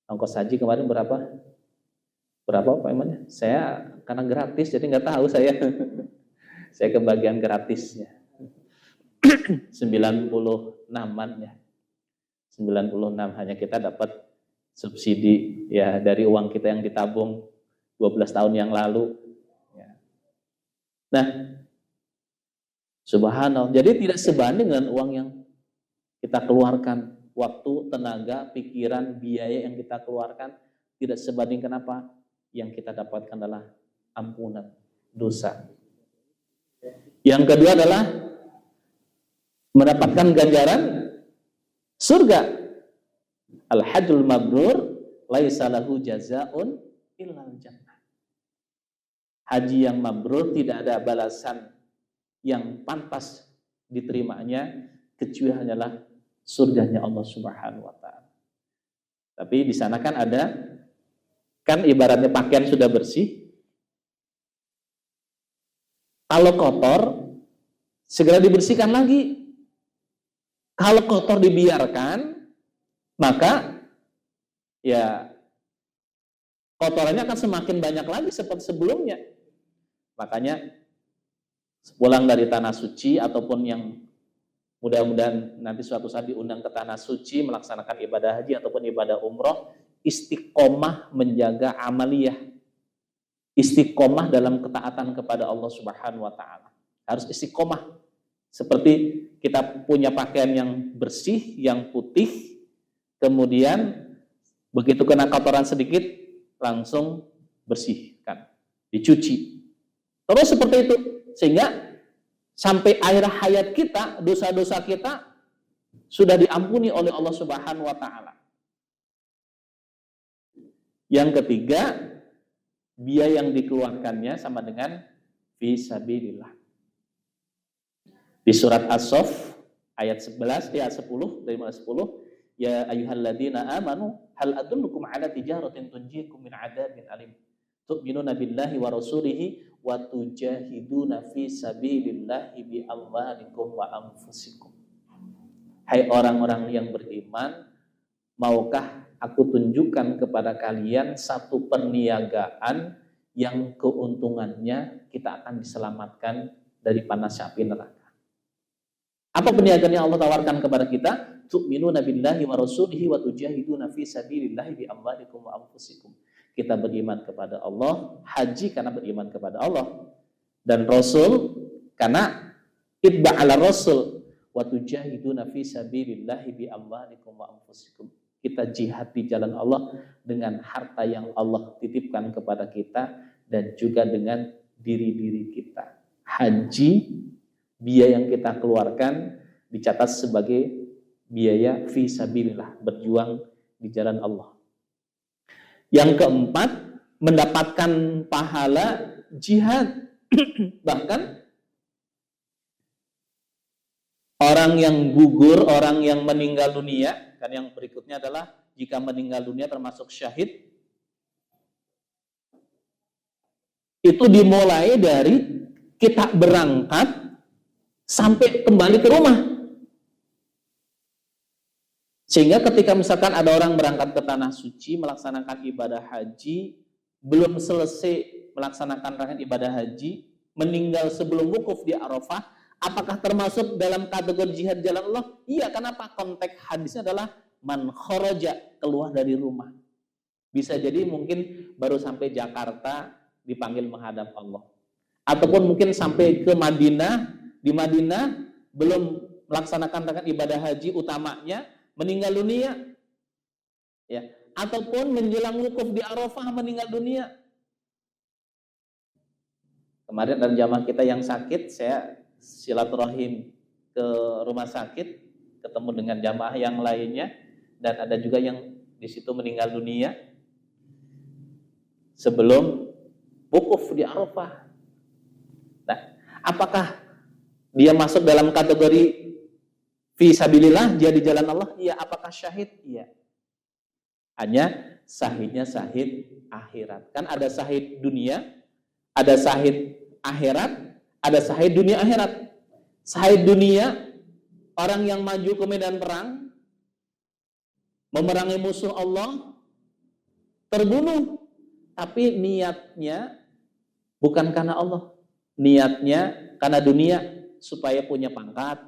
Speaker 1: Ongkos haji kemarin berapa? Berapa Pak Imannya? Saya karena gratis jadi nggak tahu saya. Saya kebagian gratisnya. 96-an ya. 96 hanya kita dapat subsidi ya dari uang kita yang ditabung 12 tahun yang lalu. Ya. Nah, subhanallah. Jadi tidak sebanding dengan uang yang kita keluarkan, waktu, tenaga, pikiran, biaya yang kita keluarkan tidak sebanding. Kenapa? Yang kita dapatkan adalah ampunan dosa. Yang kedua adalah mendapatkan ganjaran surga. Al-hajjul mabrur laisa lahu jazaa'un illal jannah. Haji yang mabrur tidak ada balasan yang pantas diterimanya kecuali hanyalah surganya Allah Subhanahu wa taala. Tapi di sana kan ada, kan ibaratnya pakaian sudah bersih, kalau kotor segera dibersihkan lagi. Kalau kotor dibiarkan, maka ya kotorannya akan semakin banyak lagi seperti sebelumnya. Makanya pulang dari tanah suci ataupun yang mudah-mudahan nanti suatu saat diundang ke tanah suci melaksanakan ibadah haji ataupun ibadah umroh, istiqomah menjaga amaliyah, istiqomah dalam ketaatan kepada Allah Subhanahu wa taala. Harus istiqomah Seperti kita punya pakaian yang bersih, yang putih, kemudian begitu kena kotoran sedikit, langsung bersihkan, dicuci. Terus seperti itu, sehingga sampai akhir hayat kita, dosa-dosa kita sudah diampuni oleh Allah Subhanahu wa Ta'ala. Yang ketiga, biaya yang dikeluarkannya sama dengan fisabilillah. Di surat As-Saff ayat 11 ayat 10 dari ayat 10, ya ayyuhalladzina amanu hal adullukum ala tijaratin tunjikum min adzabin alim tu'minuna billahi wa rasulihi wa tujahiduna fi sabilillahi bi amwalikum wa anfusikum. Hai orang-orang yang beriman, maukah aku tunjukkan kepada kalian satu perniagaan yang keuntungannya kita akan diselamatkan dari panas api neraka. Apa perniagaan yang Allah tawarkan kepada kita? Tu'minuna billahi wa rasulihi wa tujahiduna fi sabilillahi bi amwalikum wa anfusikum. Kita beriman kepada Allah, haji karena beriman kepada Allah, dan Rasul karena itba' ala Rasul, wa tujahiduna fi sabilillahi bi amwalikum wa anfusikum. Kita jihad di jalan Allah dengan harta yang Allah titipkan kepada kita dan juga dengan diri-diri kita. Haji, biaya yang kita keluarkan dicatat sebagai biaya fi sabilillah, berjuang di jalan Allah. Yang keempat, mendapatkan pahala jihad. Bahkan orang yang gugur, orang yang meninggal dunia, kan yang berikutnya adalah jika meninggal dunia termasuk syahid, itu dimulai dari kita berangkat sampai kembali ke rumah. Sehingga ketika misalkan ada orang berangkat ke tanah suci melaksanakan ibadah haji, belum selesai melaksanakan rangkaian ibadah haji, meninggal sebelum wukuf di Arafah, apakah termasuk dalam kategori jihad jalan Allah? Iya, kenapa? Konteks hadisnya adalah man kharaja, keluar dari rumah. Bisa jadi mungkin baru sampai Jakarta dipanggil menghadap Allah. Ataupun mungkin sampai ke Madinah, di Madinah belum melaksanakan rangkaian ibadah haji utamanya, meninggal dunia. Ya, ataupun menjelang wukuf di Arafah meninggal dunia. Kemarin ada jamaah kita yang sakit, saya silaturahim ke rumah sakit, ketemu dengan jamaah yang lainnya, dan ada juga yang di situ meninggal dunia sebelum wukuf di Arafah. Nah, apakah dia masuk dalam kategori fi sabilillah, dia di jalan Allah? Iya. Apakah syahid? Iya. Hanya syahidnya syahid akhirat. Kan ada syahid dunia, ada syahid akhirat, ada syahid dunia akhirat. Syahid dunia, orang yang maju ke medan perang, memerangi musuh Allah, terbunuh, tapi niatnya bukan karena Allah, niatnya karena dunia, supaya punya pangkat,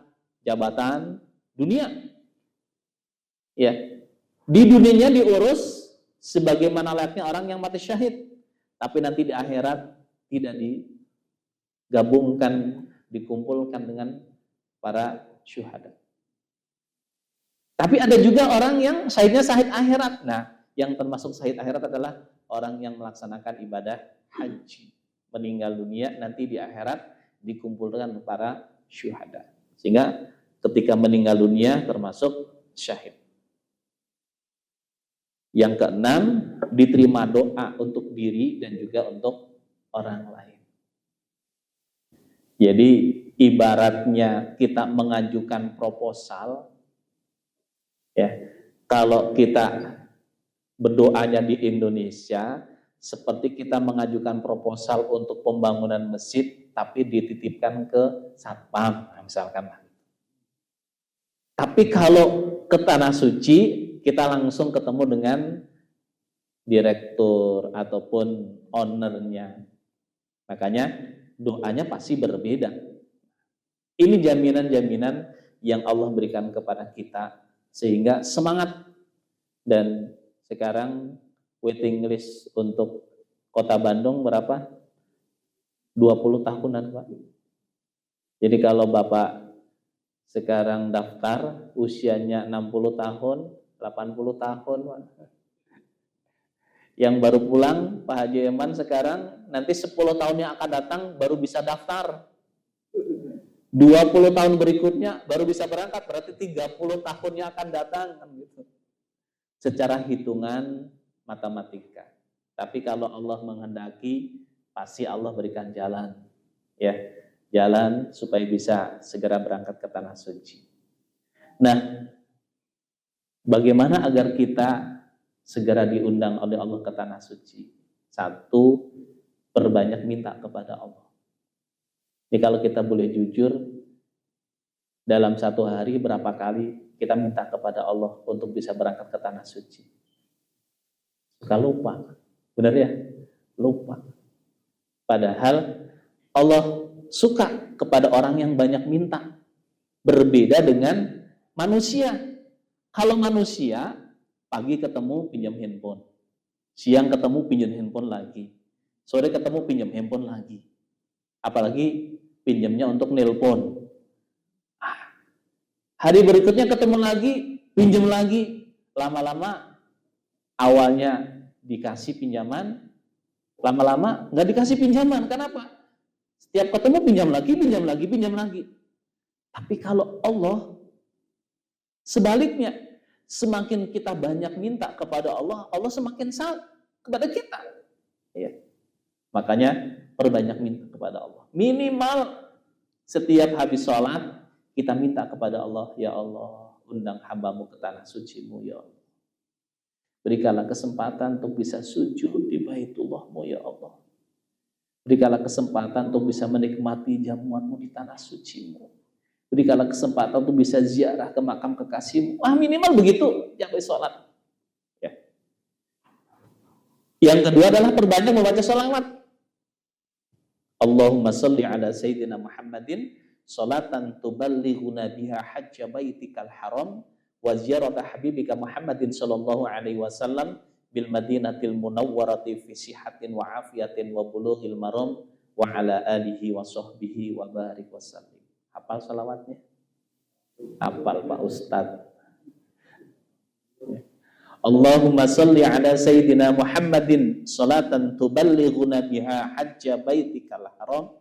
Speaker 1: jabatan, dunia. Ya, di dunianya diurus sebagaimana layaknya orang yang mati syahid, tapi nanti di akhirat tidak digabungkan, dikumpulkan dengan para syuhada. Tapi ada juga orang yang syahidnya syahid akhirat. Nah, yang termasuk syahid akhirat adalah orang yang melaksanakan ibadah haji, meninggal dunia, nanti di akhirat dikumpulkan para syuhada. Sehingga ketika meninggal dunia termasuk syahid. Yang keenam, diterima doa untuk diri dan juga untuk orang lain. Jadi ibaratnya kita mengajukan proposal, ya, kalau kita berdoanya di Indonesia seperti kita mengajukan proposal untuk pembangunan masjid tapi dititipkan ke satpam, misalkan. Tapi kalau ke tanah suci kita langsung ketemu dengan direktur ataupun ownernya, makanya doanya pasti berbeda. Ini jaminan-jaminan yang Allah berikan kepada kita sehingga semangat. Dan sekarang waiting list untuk Kota Bandung berapa? 20 tahunan, Pak. Jadi kalau Bapak sekarang daftar usianya 60 tahun, 80 tahun. Yang baru pulang Pak Haji Eman sekarang nanti 10 tahun yang akan datang baru bisa daftar. 20 tahun berikutnya baru bisa berangkat, berarti 30 tahun yang akan datang kan gitu. Secara hitungan matematika. Tapi kalau Allah menghendaki, pasti Allah berikan jalan. Ya, jalan supaya bisa segera berangkat ke tanah suci. Nah, bagaimana agar kita segera diundang oleh Allah ke tanah suci? Satu, perbanyak minta kepada Allah. Ini kalau kita boleh jujur, dalam satu hari berapa kali kita minta kepada Allah untuk bisa berangkat ke tanah suci? Suka lupa, benar ya? Lupa. Padahal Allah suka kepada orang yang banyak minta. Berbeda dengan manusia. Kalau manusia, pagi ketemu pinjam handphone, siang ketemu pinjam handphone lagi, sore ketemu pinjam handphone lagi. Apalagi pinjamnya untuk nelpon. Hari berikutnya ketemu lagi, pinjam lagi. Lama-lama awalnya dikasih pinjaman, lama-lama nggak dikasih pinjaman. Kenapa? Setiap ketemu pinjam lagi, pinjam lagi, pinjam lagi. Tapi kalau Allah sebaliknya, semakin kita banyak minta kepada Allah, Allah semakin sayang kepada kita. Ya. Makanya perbanyak minta kepada Allah. Minimal setiap habis sholat kita minta kepada Allah, ya Allah, undang hamba-Mu ke tanah suci-Mu, ya Allah. Berikanlah kesempatan untuk bisa sujud di Baitullah-Mu, ya Allah. Berikanlah kesempatan untuk bisa menikmati jamuan-Mu di tanah suci-Mu. Berikanlah kesempatan untuk bisa ziarah ke makam kekasih-Mu. Minimal begitu, yang sholat. Ya. Yang kedua adalah perbanyak membaca sholawat. Allahumma salli ala Sayyidina Muhammadin salatan tuballighuna biha hajja baitikal haram wa ziyarata habibika Muhammadin sallallahu alaihi wasallam bil madinatil munawwarati fi sihatin wa afiyatin wa bulughil maram wa ala alihi wa sahbihi wa barik wasallim. Hafal salawatnya? Hafal Pak Ustadz. Allahumma salli ala Sayyidina Muhammadin salatan tuballighuna biha hajja baitikal haram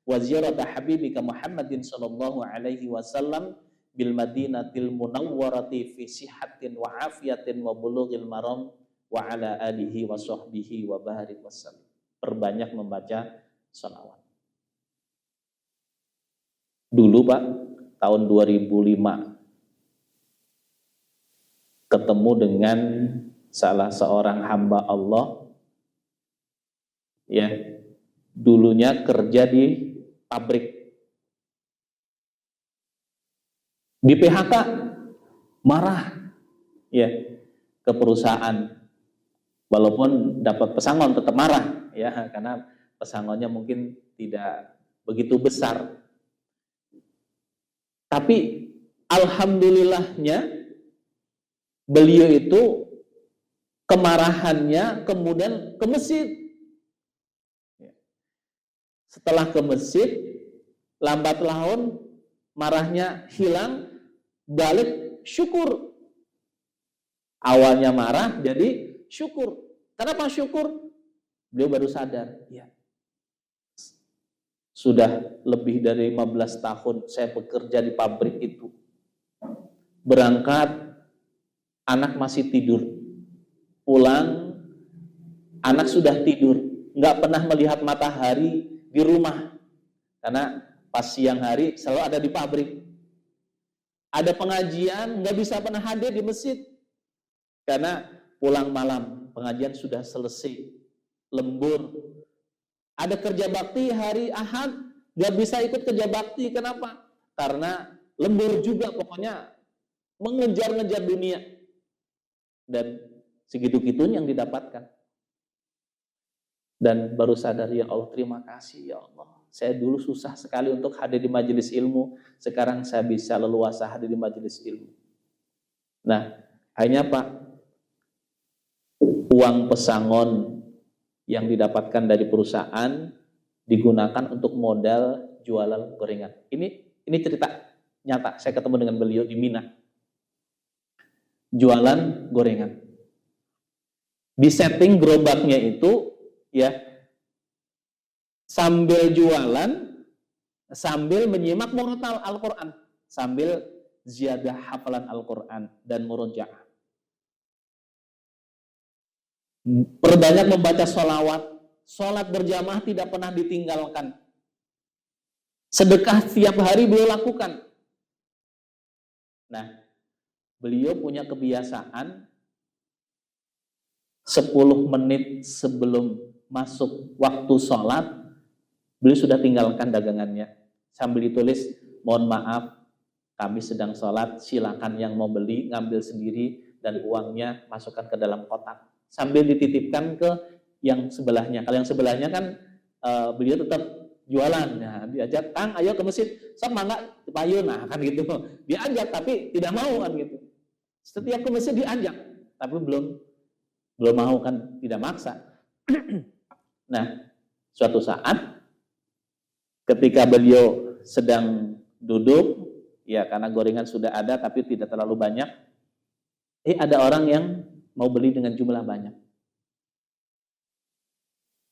Speaker 1: wa ziyarata habibika Muhammadin sallallahu alaihi wasallam bil madinatil munawwarati fi sihatin wa afiyatin wa bulughil maram wa ala alihi wa sahbihi wa barik wasallam. Perbanyak membaca salawat. Dulu Pak, tahun 2005 ketemu dengan salah seorang hamba Allah, ya, dulunya kerja di pabrik, di PHK, marah, ya, ke perusahaan, walaupun dapat pesangon tetap marah, ya, karena pesangonnya mungkin tidak begitu besar. Tapi alhamdulillahnya beliau itu kemarahannya kemudian ke masjid. Setelah ke masjid, lambat laun marahnya hilang, balik syukur. Awalnya marah jadi syukur. Kenapa syukur? Beliau baru sadar, ya, sudah lebih dari 15 tahun saya bekerja di pabrik itu. Berangkat, anak masih tidur. Pulang, anak sudah tidur. Nggak pernah melihat matahari di rumah. Karena pas siang hari selalu ada di pabrik. Ada pengajian, nggak bisa pernah hadir di masjid. Karena pulang malam, pengajian sudah selesai. Lembur. Ada kerja bakti hari Ahad, nggak bisa ikut kerja bakti. Kenapa? Karena lembur juga, pokoknya mengejar-ngejar dunia. Dan segitu-gitunya yang didapatkan. Dan baru sadar, ya Allah, terima kasih ya Allah. Saya dulu susah sekali untuk hadir di majelis ilmu, sekarang saya bisa leluasa hadir di majelis ilmu. Nah, hanya Pak, uang pesangon yang didapatkan dari perusahaan digunakan untuk modal jualan gorengan. Ini cerita. nyata, saya ketemu dengan beliau di Mina. Jualan gorengan. Di setting gerobaknya itu ya sambil jualan, sambil menyimak murotal Al-Quran, sambil ziyadah hafalan Al-Quran dan murojaah. Perbanyak membaca sholawat, sholat berjamaah tidak pernah ditinggalkan. Sedekah setiap hari beliau lakukan. Nah, beliau punya kebiasaan 10 menit sebelum masuk waktu sholat, beliau sudah tinggalkan dagangannya. Sambil ditulis, mohon maaf, kami sedang sholat, silakan yang mau beli, ngambil sendiri, dan uangnya masukkan ke dalam kotak. Sambil dititipkan ke yang sebelahnya. Kalau yang sebelahnya kan beliau tetap jualan. Nah, diajak, Kang, ayo ke masjid. Sok mangga, payun, nah kan gitu. Diajak tapi tidak mau kan gitu. Setiap ke masjid diajak, tapi belum mau kan, tidak maksa. Nah, suatu saat ketika beliau sedang duduk, ya karena gorengan sudah ada tapi tidak terlalu banyak, ada orang yang mau beli dengan jumlah banyak.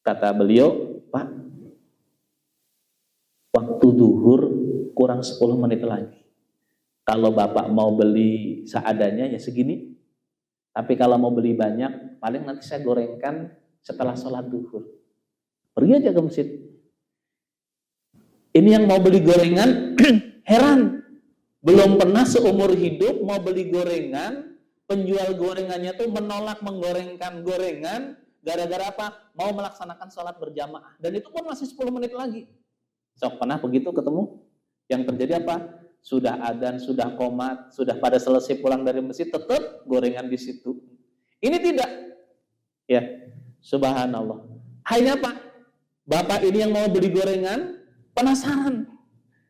Speaker 1: Kata beliau, Pak, waktu duhur kurang 10 menit lagi. Kalau Bapak mau beli seadanya ya segini. Tapi kalau mau beli banyak, paling nanti saya gorengkan setelah sholat duhur. Pergi aja ke masjid. Ini yang mau beli gorengan, heran. Belum pernah seumur hidup mau beli gorengan, penjual gorengannya tuh menolak menggorengkan gorengan, gara-gara apa? Mau melaksanakan sholat berjamaah. Dan itu pun masih 10 menit lagi. Sok pernah begitu ketemu? Yang terjadi apa? Sudah adzan, sudah qomat, sudah pada selesai pulang dari masjid, tetap gorengan di situ. Ini tidak. Ya, subhanallah. Akhirnya apa? Bapak ini yang mau beli gorengan, penasaran.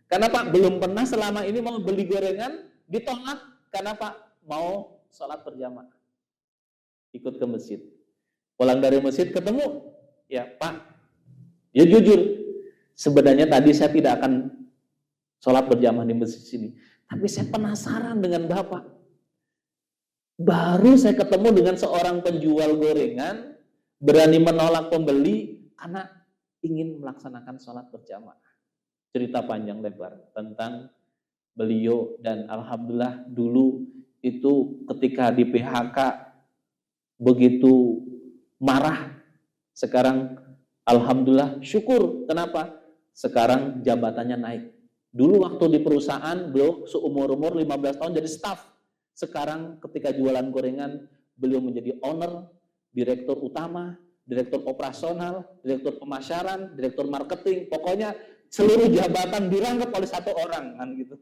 Speaker 1: Karena Pak belum pernah selama ini mau beli gorengan, ditolak. Karena Pak mau sholat berjamaah. Ikut ke masjid. Pulang dari masjid ketemu, ya Pak, ya jujur, sebenarnya tadi saya tidak akan sholat berjamaah di masjid sini. Tapi saya penasaran dengan Bapak. Baru saya ketemu dengan seorang penjual gorengan, berani menolak pembeli karena ingin melaksanakan sholat berjamaah. Cerita panjang lebar tentang beliau, dan alhamdulillah dulu itu ketika di PHK begitu marah. Sekarang alhamdulillah syukur. Kenapa? Sekarang jabatannya naik. Dulu waktu di perusahaan beliau seumur-umur 15 tahun jadi staf. Sekarang ketika jualan gorengan beliau menjadi owner, direktur utama, direktur operasional, direktur pemasaran, direktur marketing. Pokoknya seluruh jabatan dirangkap oleh satu orang kan gitu.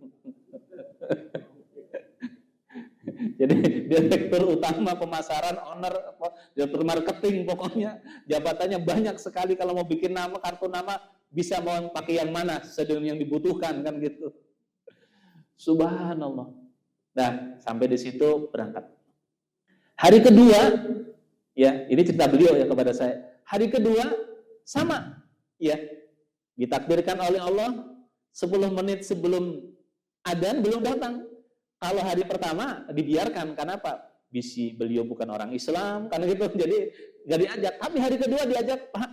Speaker 1: Jadi direktur utama, pemasaran, owner, direktur marketing, pokoknya jabatannya banyak sekali. Kalau mau bikin nama, kartu nama, bisa mau pakai yang mana, sedang yang dibutuhkan kan gitu. Subhanallah. Nah, sampai di situ berangkat. Hari kedua, ya ini cerita beliau ya kepada saya. Hari kedua sama, ya ditakdirkan oleh Allah 10 menit sebelum adzan belum datang. Kalau hari pertama dibiarkan, karena apa? Bisi beliau bukan orang Islam, karena gitu, jadi nggak diajak. Tapi hari kedua diajak, Pak,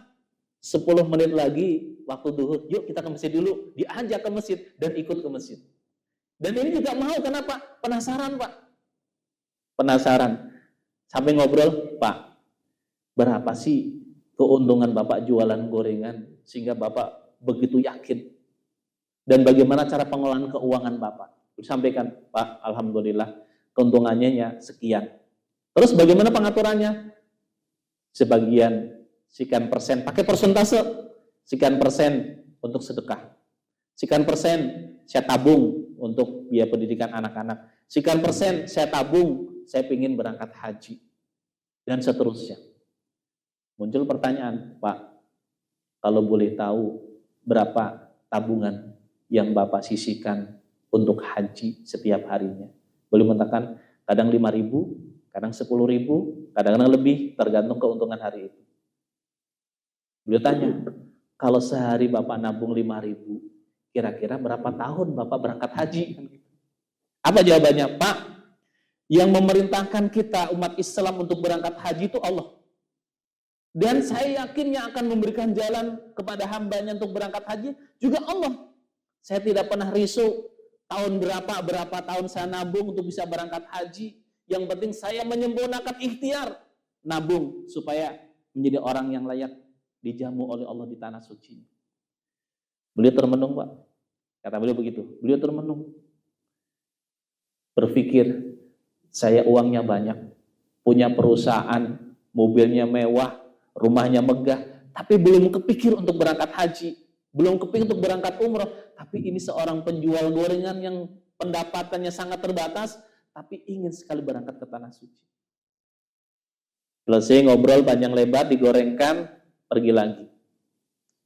Speaker 1: 10 menit lagi waktu duhur, yuk kita ke masjid dulu. Diajak ke masjid dan ikut ke masjid. Dan ini juga mau, kenapa? Penasaran, Pak. Penasaran. Sampai ngobrol, Pak, berapa sih keuntungan Bapak jualan gorengan sehingga Bapak begitu yakin? Dan bagaimana cara pengelolaan keuangan Bapak? Disampaikan, Pak, alhamdulillah keuntungannya ya sekian. Terus bagaimana pengaturannya? Sekian persen, pakai persentase, sekian persen untuk sedekah, sekian persen saya tabung untuk biaya pendidikan anak-anak, sekian persen saya tabung, saya ingin berangkat haji, dan seterusnya. Muncul pertanyaan, Pak, kalau boleh tahu berapa tabungan yang Bapak sisihkan untuk haji setiap harinya? Boleh mengatakan kadang 5.000, kadang 10.000, kadang-kadang lebih, tergantung keuntungan hari itu. Beliau tanya, kalau sehari Bapak nabung 5.000, kira-kira berapa tahun Bapak berangkat haji? Apa jawabannya? Pak, yang memerintahkan kita umat Islam untuk berangkat haji itu Allah. Dan saya yakin yang akan memberikan jalan kepada hambanya untuk berangkat haji juga Allah. Saya tidak pernah risau tahun berapa tahun saya nabung untuk bisa berangkat haji. Yang penting saya menyempurnakan ikhtiar nabung supaya menjadi orang yang layak dijamu oleh Allah di tanah suci. Beliau termenung, Pak. Kata beliau begitu. Beliau termenung. Berpikir, saya uangnya banyak, punya perusahaan, mobilnya mewah, rumahnya megah, tapi belum kepikir untuk berangkat haji, belum kepikir untuk berangkat umroh. Tapi ini seorang penjual gorengan yang pendapatannya sangat terbatas, tapi ingin sekali berangkat ke tanah suci. Selesai ngobrol panjang lebar, digorengkan, pergi lagi.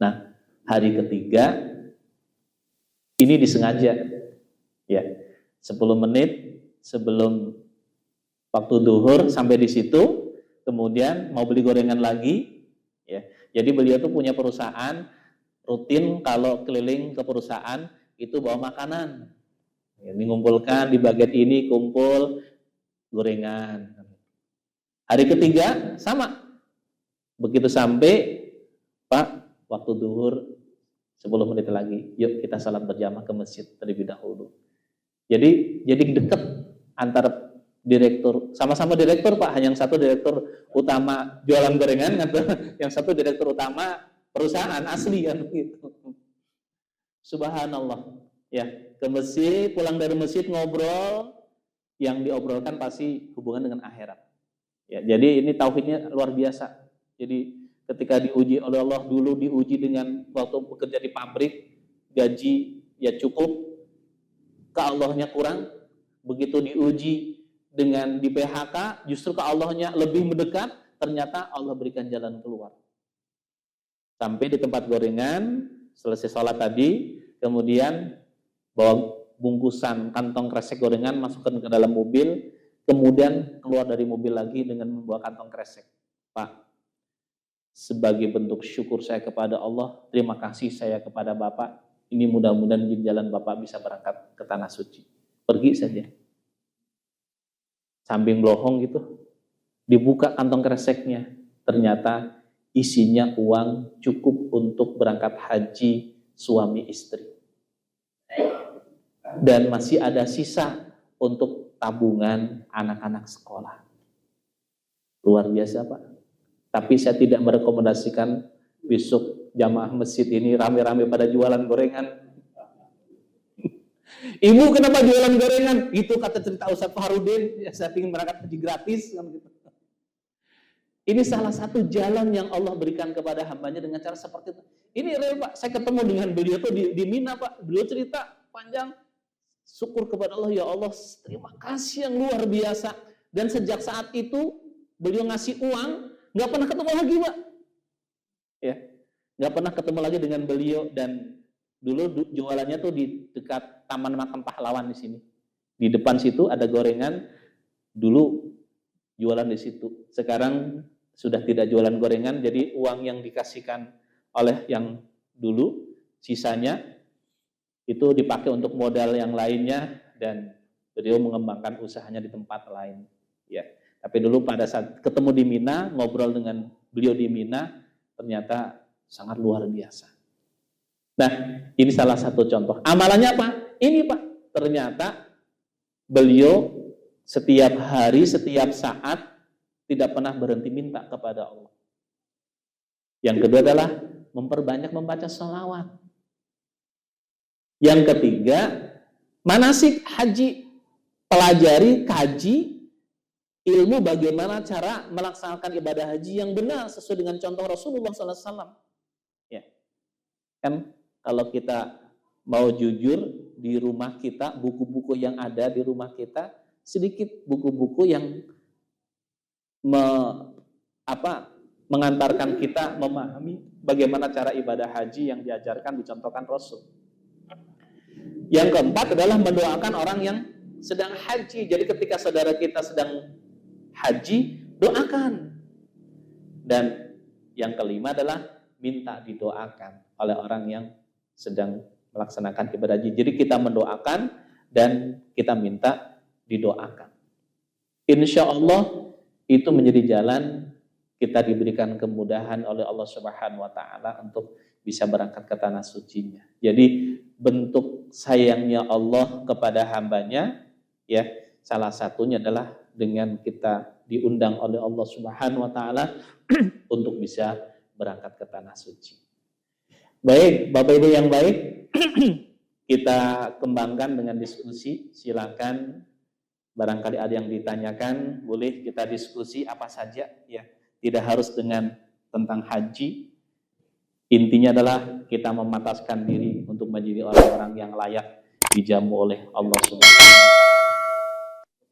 Speaker 1: Nah, hari ketiga, ini disengaja, ya, 10 menit sebelum waktu duhur sampai di situ, kemudian mau beli gorengan lagi, ya. Jadi beliau tuh punya perusahaan, rutin kalau keliling ke perusahaan itu bawa makanan. Ini ngumpulkan di bagian ini kumpul gorengan. Hari ketiga sama. Begitu sampai, Pak, waktu duhur 10 menit lagi, yuk kita salat berjamaah ke masjid terlebih dahulu. Jadi dekat antara direktur, sama-sama direktur Pak, hanya yang satu direktur utama jualan gorengan, yang satu direktur utama perusahaan asli kan gitu. Subhanallah, ya, ke masjid, pulang dari masjid ngobrol, yang diobrolkan pasti hubungan dengan akhirat. Ya, jadi ini tauhidnya luar biasa. Jadi ketika diuji oleh Allah, dulu diuji dengan waktu bekerja di pabrik, gaji ya cukup, ke Allahnya kurang. Begitu diuji dengan di PHK, justru ke Allahnya lebih mendekat, ternyata Allah berikan jalan keluar. Sampai di tempat gorengan, selesai sholat tadi, kemudian bawa bungkusan kantong kresek gorengan, masukkan ke dalam mobil, kemudian keluar dari mobil lagi dengan membawa kantong kresek. Pak, sebagai bentuk syukur saya kepada Allah, terima kasih saya kepada Bapak, ini mudah-mudahan di jalan Bapak bisa berangkat ke tanah suci. Pergi saja. Samping melohong gitu, dibuka kantong kreseknya, ternyata isinya uang cukup untuk berangkat haji suami istri. Dan masih ada sisa untuk tabungan anak-anak sekolah. Luar biasa Pak. Tapi saya tidak merekomendasikan besok jamaah masjid ini rame-rame pada jualan gorengan. Ibu kenapa jualan gorengan? Itu kata cerita Ustaz Fahrudin, ya, saya ingin berangkat haji gratis. Ini salah satu jalan yang Allah berikan kepada hambanya dengan cara seperti itu. Ini real Pak, saya ketemu dengan beliau tuh di Mina Pak, beliau cerita panjang, syukur kepada Allah, ya Allah terima kasih yang luar biasa. Dan sejak saat itu beliau ngasih uang, nggak pernah ketemu lagi Pak. Ya, nggak pernah ketemu lagi dengan beliau. Dan dulu jualannya tuh di dekat Taman Makam Pahlawan di sini. Di depan situ ada gorengan, dulu jualan di situ. Sekarang sudah tidak jualan gorengan, jadi uang yang dikasihkan oleh yang dulu, sisanya itu dipakai untuk modal yang lainnya, dan beliau mengembangkan usahanya di tempat lain. Ya, tapi dulu pada saat ketemu di Mina, ngobrol dengan beliau di Mina, ternyata sangat luar biasa. Nah, ini salah satu contoh. Amalannya apa? Ini Pak, ternyata beliau setiap hari, setiap saat tidak pernah berhenti minta kepada Allah. Yang kedua adalah memperbanyak membaca sholawat. Yang ketiga, manasik haji. Pelajari, kaji ilmu bagaimana cara melaksanakan ibadah haji yang benar sesuai dengan contoh Rasulullah SAW. Ya, kan kalau kita mau jujur, di rumah kita, buku-buku yang ada di rumah kita, sedikit buku-buku yang mengantarkan kita memahami bagaimana cara ibadah haji yang diajarkan, dicontohkan Rasul. Yang keempat adalah mendoakan orang yang sedang haji. Jadi ketika saudara kita sedang haji, doakan. Dan yang kelima adalah minta didoakan oleh orang yang sedang melaksanakan ibadah haji. Jadi kita mendoakan dan kita minta didoakan. Insya Allah itu menjadi jalan kita diberikan kemudahan oleh Allah Subhanahu wa taala untuk bisa berangkat ke tanah sucinya. Jadi bentuk sayangnya Allah kepada hambanya, ya, salah satunya adalah dengan kita diundang oleh Allah Subhanahu wa taala untuk bisa berangkat ke tanah suci. Baik, Bapak Ibu yang baik, kita kembangkan dengan diskusi. Silakan, barangkali ada yang ditanyakan, boleh kita diskusi apa saja, ya. Tidak harus dengan tentang haji. Intinya adalah kita memataskan diri untuk menjadi orang-orang yang layak dijamu oleh Allah Subhanahu wa taala.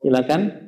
Speaker 1: Silakan.